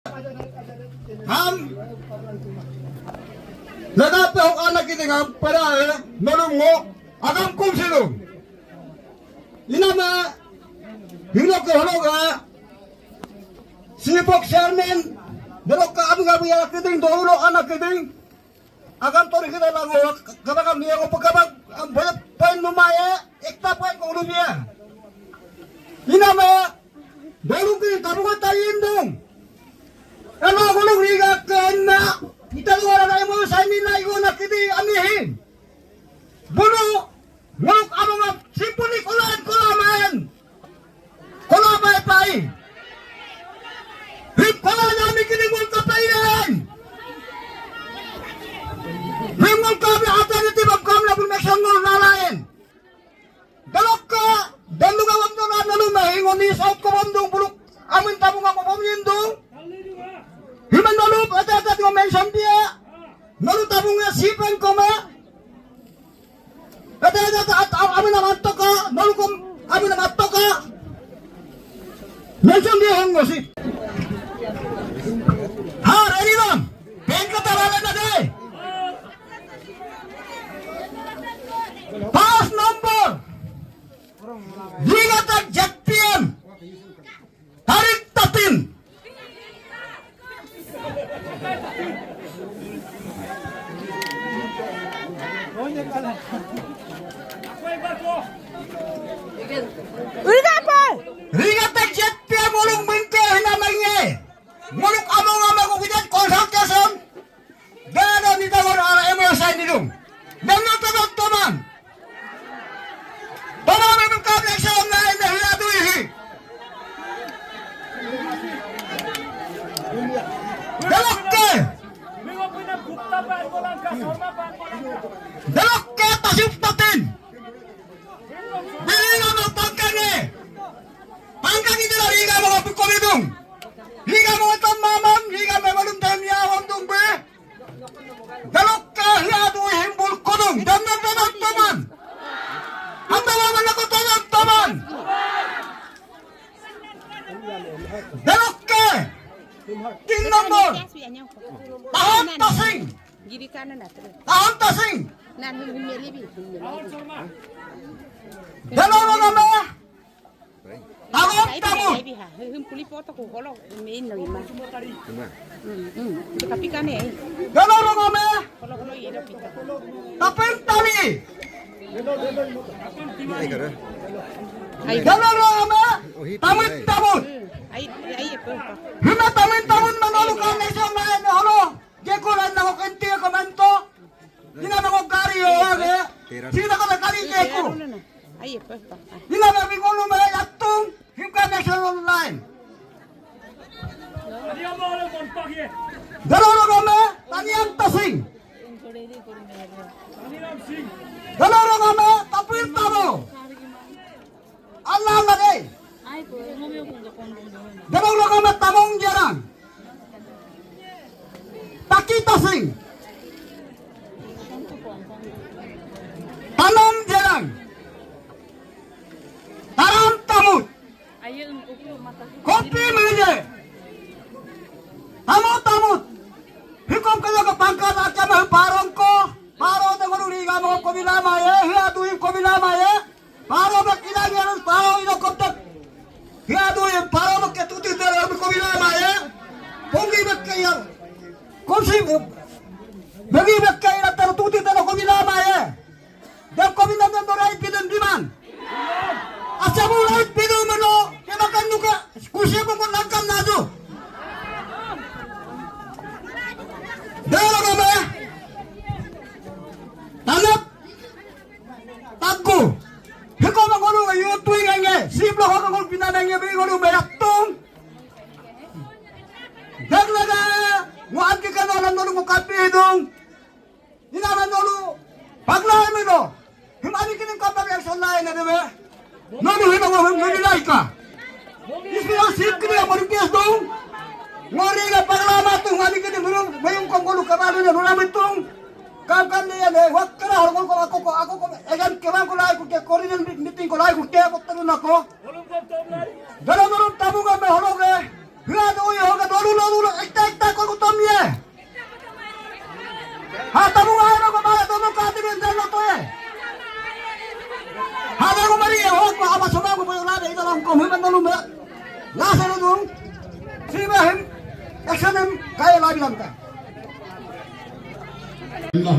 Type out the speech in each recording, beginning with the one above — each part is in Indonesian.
Ham Lada pe anak kita ngam pada nolong mo agam kum silum inama hilok ke hologa sipok sharmen delok ka abang ya kiting dolo anak kiting agam tori kita lagu kabagam niya ko pagkabag ang bayat pain lumaya ekta pain ko lumia inama dolo kiting kabungan tayo indong ano gulong riga kena kita luar na mo sa nila igo na kiti amihin buno ngok among simpuli kulan kulaman kulabay pay hip kulan namin kiningol kapayan himol kami atan iti babkam na bulmeksangol nalain dalok ka danduga wamdo na nalumahingon ni saot ko wamdong bulok amin tabong ako pamindong Himan nalup at ko mention dia nalutabong nga sipan ko ma at amin naman to ka nalukom amin naman to ka mention dia hong mo si ha ready lang pen ka tawalan na de pass number liga tag jet PM tarik tatin Riga tak jet pia mulung binte namanya muluk among ko bidan konsultasyon gana ni tawar ala emosan ni dum danno teman memang kabel sa na hilado ihi Dalok tasip natin bilingan mo pangkang ito riga mga pikomidong riga mga tamamam riga mga malundan yawang dungbe dalok ka hiyado himbul kodong damnang taman ang tawaman ako taman dalok ka king number tahon tasing tahon tasing dalok nama tahon tamu dalok nama tapin tali dalok nama tamit tamut hima tamit tamut manolukan nesong na holo jekulan na ko kenti komento Hina na ko gari ya sina ko na kali jeku hina na bingolo ma yatung himka national online dalolo game taniam tasing dalolo game tapil tabo Allah lagi dalolo game tamong jarang taki tasing tanam jarang taram tamut kopi meje tamut hikom kaya ka pangkat acha mah parong ko paro dengan liga mo ko bilama ye hiadu ko bilama ye paro bakila nyaron paro ino koptek hiadu ye paro bakke tuti dero ko bilama ye pongi bakke Kunci bagi bakai na tertuti tano ko bilama ye dam ko binam do right pidon diman asa mo right pidon mo ke makan nuka kusi mo ko nagkam nado dero ba tanap taggo hiko mo kono yu tuing nge siblo ko ko binanang ye bi ko bayaktung daglaga Muan ke kanalan nolo mo kapidong hinaman nolo paglahay mo no himani kining kapag action lain na deme nolo hinawa nilay ka ismila sip kini ang maripias dong ngori ka paglama itong himani kining mayong kongkolo kabalo na nulamit itong kam niya eh wak ka na harapon ko ako ko egan keman ko lahay ko kaya korinan meeting ko lahay ko kaya ko talun ako gano'n tabong kami halog eh hua dui hoga dolu ekta ko tomye ha tamu aero ko ba to ka tirin dalo to e ha da ko mari ho ko aba soba ko bola de ito lang ko human dolu me la sa no dung siba hem actionem kaya labi lamta Allah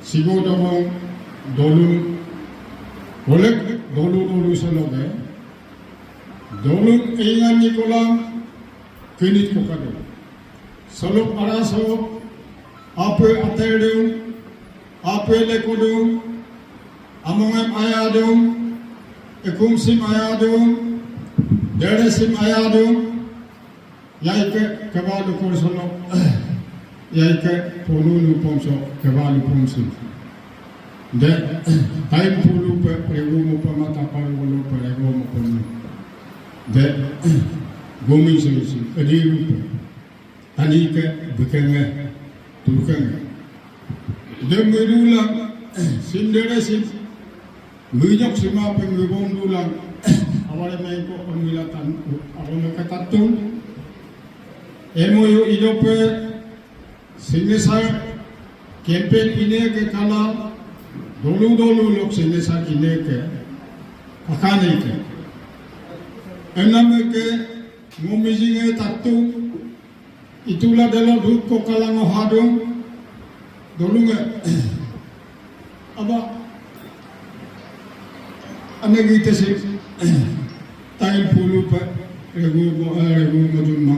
sigodong dolu oleh dolu saloge dolu ingan ni kolam kinit ko kado salok araso ape aterdum ape lekodum amongem ayadum ekum sim ayadum dere sim ayadum yaike kabalu ko salok yaike polulu pomso kabalu pomso de time pulu prego mo pamata parolo prego mo pono de gomin solusi adiru tanike bukenge turkenge de merula sindere sim mujok sima pengibom dulang awale mai ko pemilatan awale katatung emoyo idope sinesa campaign ini ke kala dolu lok sinesa ini ke akane ke enam ke ngomijinge tatu itulah dalam duk ko kala ngohadung dolu nge aba ane gite se tail pulu pa regu mujumma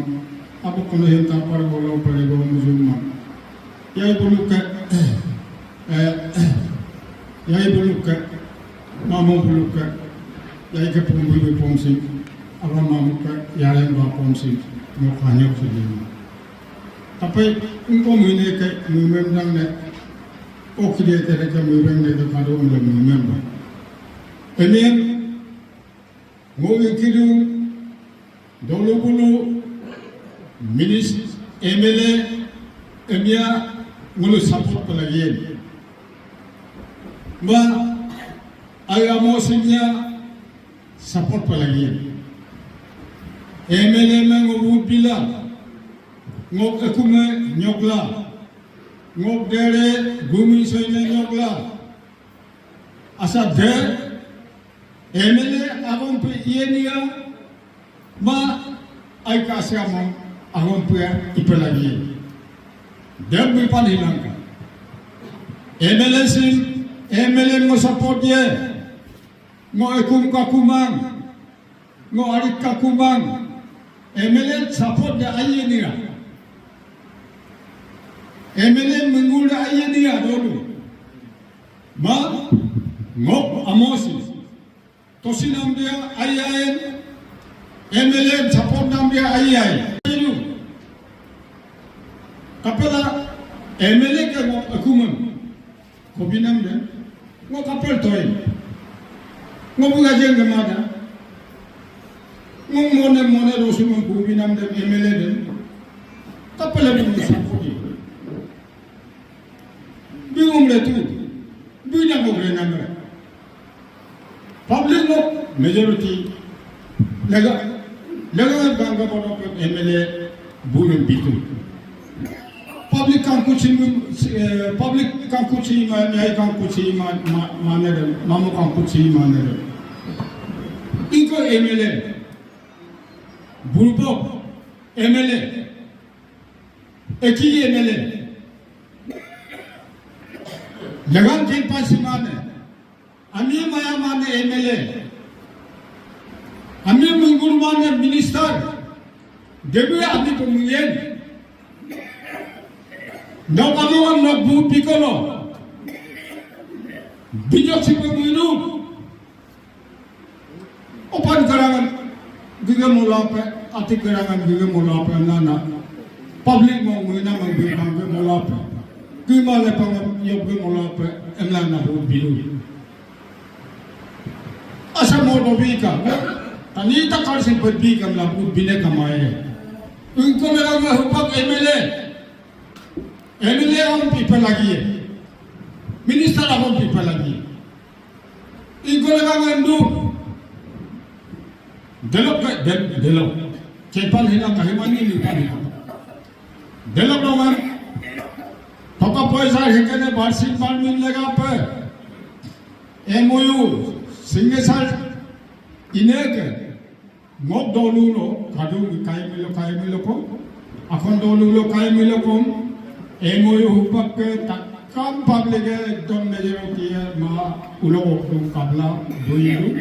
aba kono henta par bolo parego mujumma yai buluka mamo buluka yai ke pumbu pomsi aba mamuka yaren ba pomsi mo khanyok sini tapi unko mine ke mumem dang ne okide ke ke mumem ne ke kado mo mumem ba emien mo ikidu dolo bulu minis emele emia ngulu support palagi ba ayamo sinya support palagi emele mengu bila ngok akume nyokla ngok dere gumi soine nyokla asa de emele agom pe ienia ma ay kasama agom pe ipalagi dem pan hilangka MLA mo support ye mo ekum kakumang mo arik kakumang MLA support ya ayenia MLA mengulda ayenia dulu ma ngop amosi tosinam dia ayayen MLA support nam dia ayayen kapela MLA ke mo akuman kobinam de mo kapel toy mo buga jeng gamada mo mone rosumon kobinam de MLA de kapela bi sapodi bi umre tu bi na mo re namra public mo majority lega ganga bono MLA bulun bitu public kankuchi nyai kankuchi manere mamu kankuchi manere iko MLA bulbo MLA eki MLA lagan kin pasi mane ami maya mane MLA ami munggur mane minister debu ami pemungen no kamuan no bu pikolo bijak si peminu opan karangan giga mulape ati karangan giga mulape nana public mo ngina manggiang giga mulape gimana pang yob giga mulape emlana bu bilu asa mo dobika tani takar si berbika mlabu bine kamaye unko meranga hupak MLA on people lagi है, minister on people lagi है, इनको लगा मैं Indu, delok Kepan hina kahimani lipan hina. Delok dongan. Toka poisa hekene barsik ban milega pe. MOU singesal ineke ngok dolulo kadu kai milo ko. Akon dolulo kai milo ko. MOU hupak ke takam publike ekdom mejero kiya ma ulo okdum kabla doilu.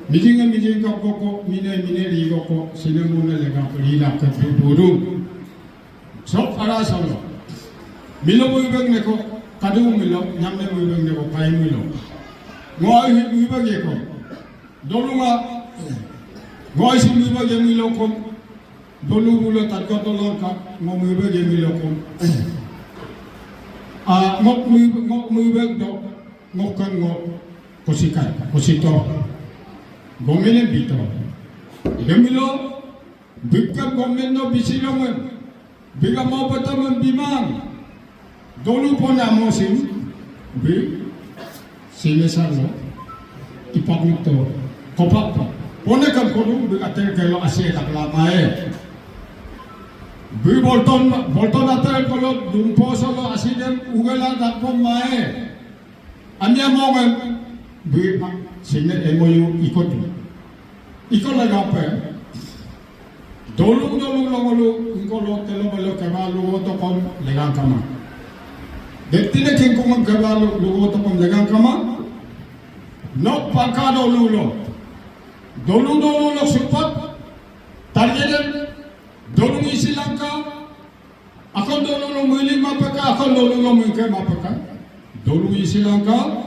Mijing ka ko mine rigo ko sinemune lega rila ka buru. Sok ara solo. Milo muibag ne ko kadu milo nyamne muibag ne ko kai milo. Ngoi muibag ye ko. Dolunga ngoi si muibag ye milo ko. Dolu mulo tatko dolon ka ngo muibag ye milo ko. Ngok muibag do ngok kan ngok kosikai kosito. Gomene bito. Gemilo bikap gomeno bisilongan. Biga mau bataman bimang. Dolu pon amosim. Bi sinesalo ipagito kopak. Pone kan kodu biga tel kelo ase taklamae. Bi bolton atel kolo dumpo solo asidem ugela dakpon mae. Amia mongan bi sine MOU ikot. Ikot lagi apa? Dolung longolu ingkolo telo belo kebalu otokom legang kama. Dektine kengkong kebalu lugo otokom legang kama. Not paka dolulo. Dolu support. Targeten dolung isi langka. Akon dolulo muili mapaka. Akon dolulo muike mapaka. Dolung isi langka.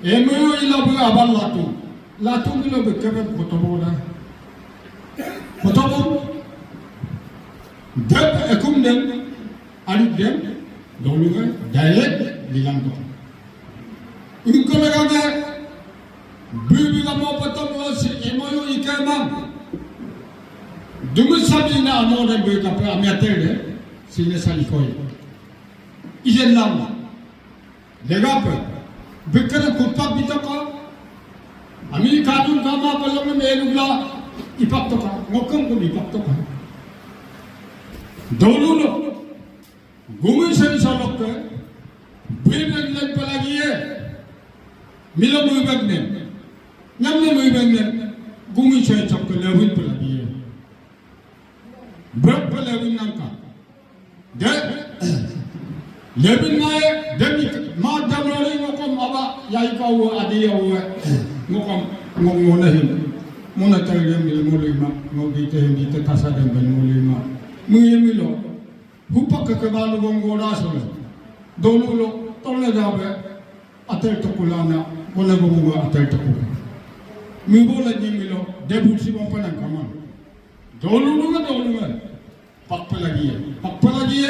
MOU ilabu abal latu milo bekebe kotobo na. Kotobo dep ekum dem adik dem dolunga dialect lilanto. Unko laganga bibi ka mo kotobo si MOU ikemam. Dumus sabi na amore be ka pa amiatere sine salikoy. Ijen lama. Legape Bekere kutak bitaka, ami kadun kama kalau menelugla ipak toka, ngokong pun ipak toka. Dulu lo, gumi seni salok ke, buibeg leg pelagi ye, milo buibeg ne, nyamne buibeg ne, gumi seni salok ke lewin pelagi ye, berat pelewin nangka, de. Lebih mae demi ma damrole ngokom aba yai kau adi yau ngokom ngomonahin mona tergem mil mulima ngogite hindite kasa dem ben mulima muyemilo hupak ke balu gongoda solo dolulo tolle jabe atel tokulana kone gongo atel tokula mi bola nyimilo debut si bompanan kaman dolulo pakpa lagi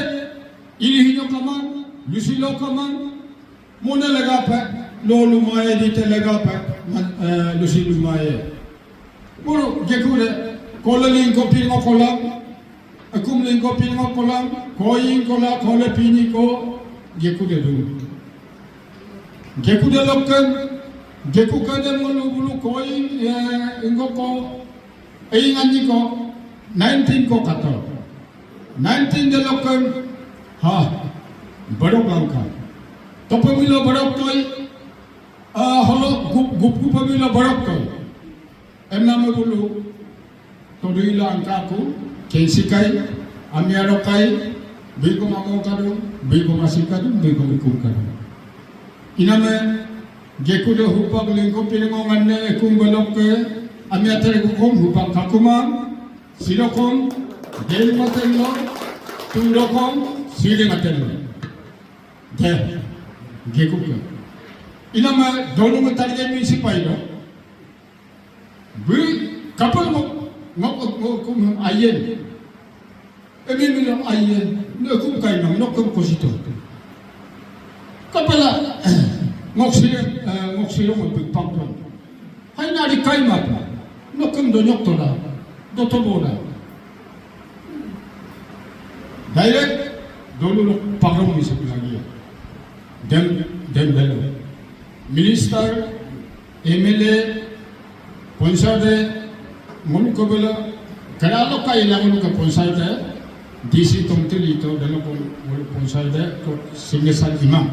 ini hinyo kaman, lusilo kaman, muna lagape, lolu maye dite lagape, lusilu maye. Muro gekure, kolelin ko pingo kolam, akumlin ko pingo kolam, koyin kola kole pini ko gekure du. Gekude lokken, gekukade mulu bulu koyin ingo ko, ngani ko, 19 ko kato. 19 de lokken. हाँ बड़ों का तो पमिलो बड़ों कोई हलो गुप्पु पमिलो बड़ों कोई एमना में बोलूं तो दुईला अंका को कैसी काई अमियारो काई बिल्कुल मामों करूं बिल्कुल मासी करूं बिल्कुल बिल्कुल करूं इना में जेकुले हुपा लिंको पिरिंगो मन्ने एकुम बड़ों के अमियातेरे कुकुम हुपा काकुमा सिरोकुम डेल मतलो तुरोकुम Sili matelo, deh, gekuk. Ina ma dolu matari misi pailo. Bui kapal ngok ayen. Emi milo ayen. Nokum kaino, nokum kosito. Kapala ngok silo mo pagpagpag. Hay nari kaimat. Nokum donyok tola, dotobola. Direct. Dulu lo pagrom bisa lagi ya. Dem belo. Minister, MLA, Ponsade, Mulu Kobela, Kalau kau ilang lu ke ponsai deh, DC tongtil itu dalam ponsai deh, ko singesan imam,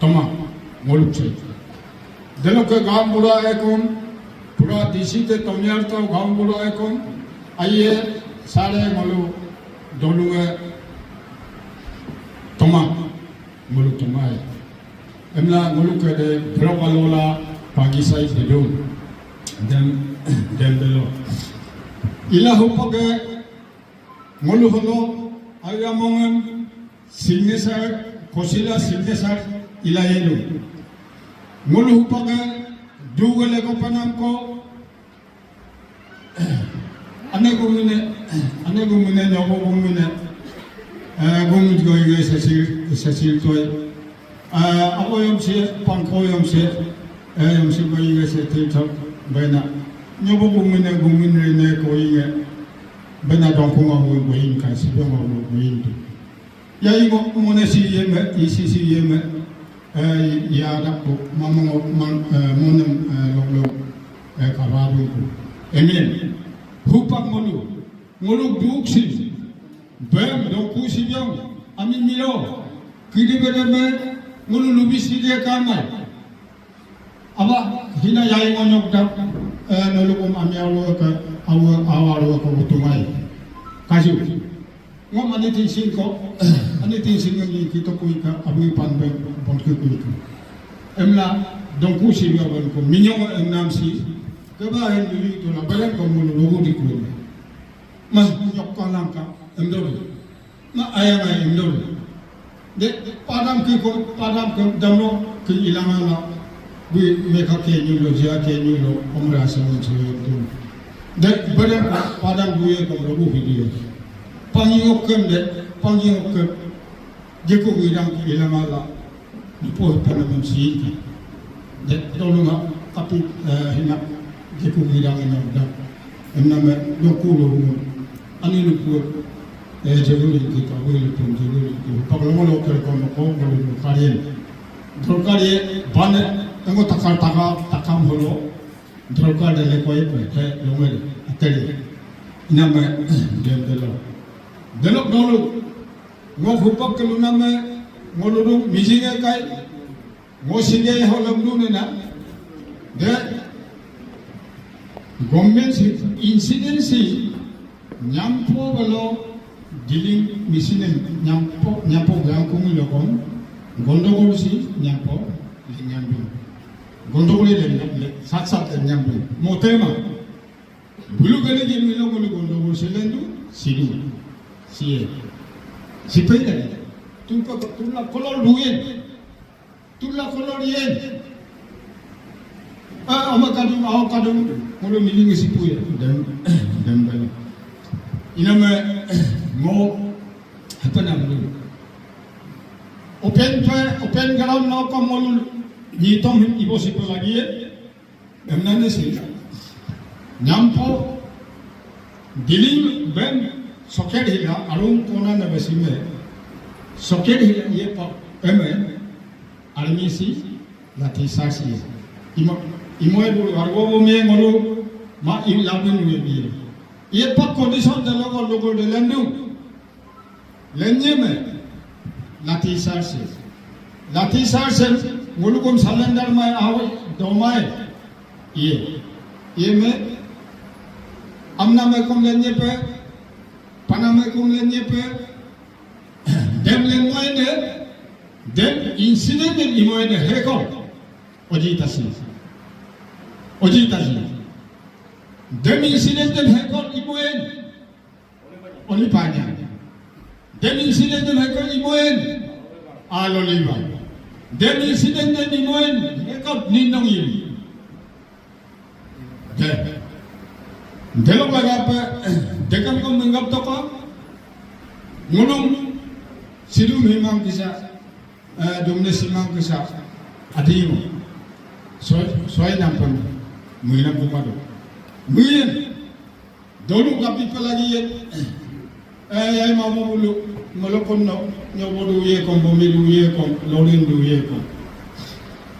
toma, muluk cai. Dalam ke gaam pura ekon, pura DC te tomyar tau gaam pura ekon, aye sare malu dolunga toma, muluk toma. Emla muluk ke deh, berapa lola pagi saya tidur, dan belo. Ila hupage ngolu holo ayamongan signesar kosila signesar ila yelu ngolu hupage dugale ko panam ko ane gumine nyobo gumine gumit go ige sasil toy apoyom se pankoyom se go ige se tilthok bena nyobo gumine ne ko ige bena donkunga mo goyin kan sibe mo goyin tu ya ingo monesi yeme isisi yeme ya da ko mamo monem loglo karadu ko emen hupak ngolu duksi bem donku sibyong amin milo kidi bedeme ngolu lubisi de kamai aba hina ya ingo nyok da nolukum amiawo ka awalo ko utumai kaji ngom ani tin sin ngi kito ko ka abu pan be bon ko ko emla donc ko si yo ko minyo nam si ke ba hen li to la balen ko mo logo di ko ma nyok ko lanka emdo ma aya ma emdo de padam ko damo ke ilanga na bu me ka ke ni lo ja ke ni lo omra sa mo che to de bade padam buye ko logo video pangi okem jeko wirang ilanga la di po panam si de dolunga tapi hina jeko wirang ina da enna me do ko lo ani lu ko jegori ki ka bo lu pon jegori ki paglo mo lo ko lo karien dorkari bane tango takam holo droga dele koy pe lomel ateli iname delok dolu ngo hupak ke luname ngolulu misinge kai ngo singe holam lunena de government incidency nyampo balo dealing misinen nyampo gang kumi lokon gondogol si nyampo nyambi gondogol le sat nyambi motema bulu gane je mi lokon gondogol selendu sidu sie sipenda tulla kolor duyen yen amakadum ngolo milingi sipuya dan bala inama mo apa namanya open ground na ko molu nitom ibo sipo lagi emnane sih nyampo diling ben soket hila arung kona na besime soket hila ye pa army si lati saksi imo bulu argo me ngolu ma ilabin me bi ye pa condition de logo de lendu lenye me lati saksi ngolu kom salendar mai awe domai ye me amna me kom lenye pe paname kom lenye pe dem len moine dem incident imoine heko ojitasi dem incident heko imoen olipanya dem incident heko imoen aloliba dem incident imoen heko ninong yili delok lagapa dekan ko menggap toko ngulung sidu memang bisa domne simang bisa adimu soy nampan muina bukado muin dolu kapi pelagi ay mamu bulu molokon no nyobodu ye kom bomidu ye kom lolindu ye kom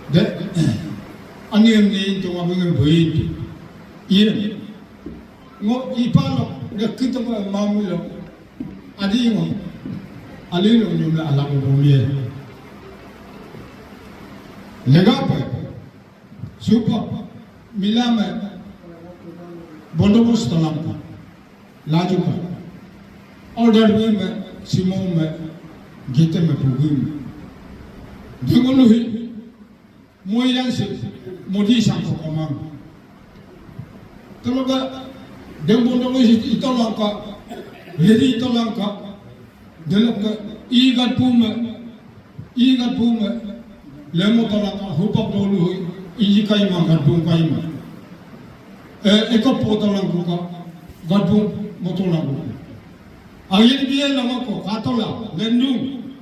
de ani ni to mabungen boyin yen ngo ipalo 내 그때 마음을요 아디고 알리로 좀 알라고 보미에 내가 슈퍼 밀라메 본도부스 돌아가 라주파 ऑर्डर सिमों में गीते में पुगी में जंगलों ही मोइरान से मोदी सांसों कमांग तो लोग देवबंदों में इतलांका लेडी इतलांका देलोग ईगत पू में लेमो तलांका हुपक डोलू हुई इजिकाई मां गड्ढों काई मां एक पोतलांको का गड्ढों मोतलांको Akhir dia lama ko katola lendung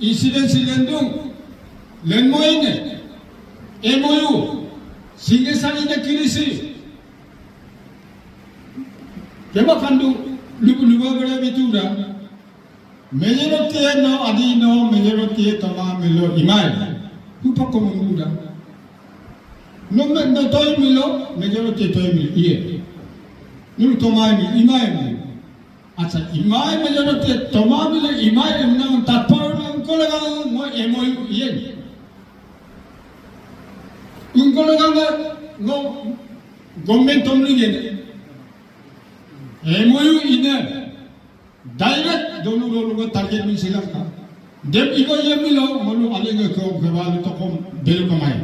insidensi lendung lenmo ini MOU singesani de kirisi kema kandu luba bere bitura mejerotie no adino mejerotie tama milo imai upa ko munda no me no toy milo mejerotie toy milo iye nu tomai mi imai mi अच्छा इमाय में जब ते तमाम ले इमाय ना तत्पर उनको लगा वो एमओयू ये उनको लगा वो गवर्नमेंट तुम नहीं ये एमओयू इन्हें डायरेक्ट दोनों लोगों को टारगेट में सिलम का जब इको ये मिलो मनु आलेंगे क्यों केवाल तो कम बिल कमाए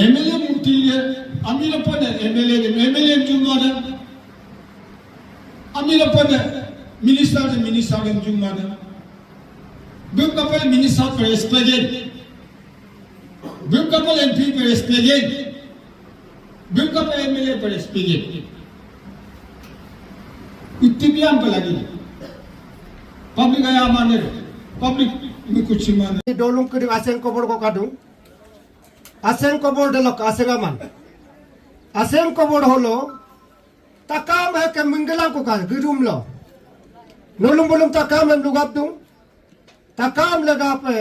एमएलए मुक्ति ये अमीर पने एमएलए जुम्माना Ambil apa ni? Minister yang cuma ni. Belum kapal minister perespejen. Belum kapal MP perespejen. Belum kapal MLA perespejen. Itu biar apa lagi? Public ayah mana? Public ikut cuma ni. Dolung ke asen kubur ko kadung. Asen kubur delok asengaman. Asen kubur holo. Takam है के मंगला को का गिरुम लो नोलुम बोलुम takam हम लुगाप दूं takam लगा पे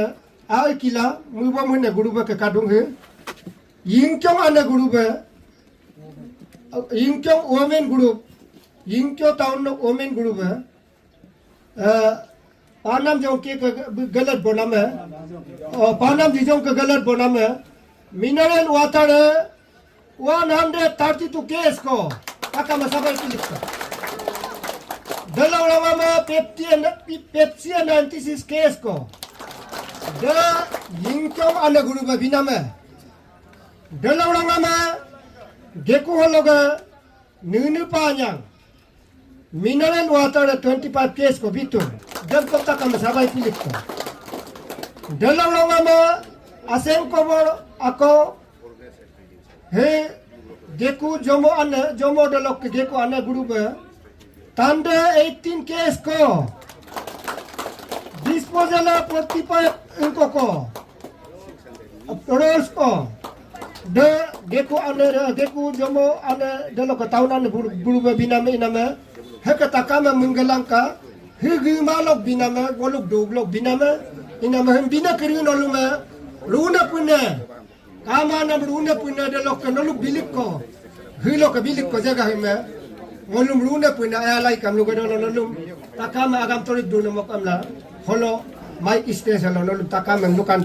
आए किला मुबा मुने गुरुबे के काडूं है यिंक्यों आने गुरुबे यिंक्यों ओमेन गुरुब यिंक्यों टाउन लो ओमेन गुरुबे पानाम जो के गलत बोला मैं पानाम जिजों के गलत बोला मैं मिनरल वाटर है 132 केस को Akan masabai pilih ka. Dalam lama Pepsi nanti sis kes ko. Da yingkyong ana guru ba binama. Dalam lama geku hologa nunu panjang. Mineral water 25 kes ko bitu. Jab ko tak masabai pilih ka. Dalam lama asen ko ako he Geku jomo dalok geku ane guru be tanda 18 case ko disposal प्रतिपा इनको को पड़ोस को de geku jomo ane dalok tahun ane guru be bina me ina me hekata kama menggelangka higi malok bina me golok doglok bina me ina me bina kirin olu me runa punya Kama na runa punya dalok kanoluk bilik ko hilo ka bilik ko jaga hime ngolum runa punya alai kam luga dololum takama agam torik dulu mo kamla holo mai station lolum takama mukando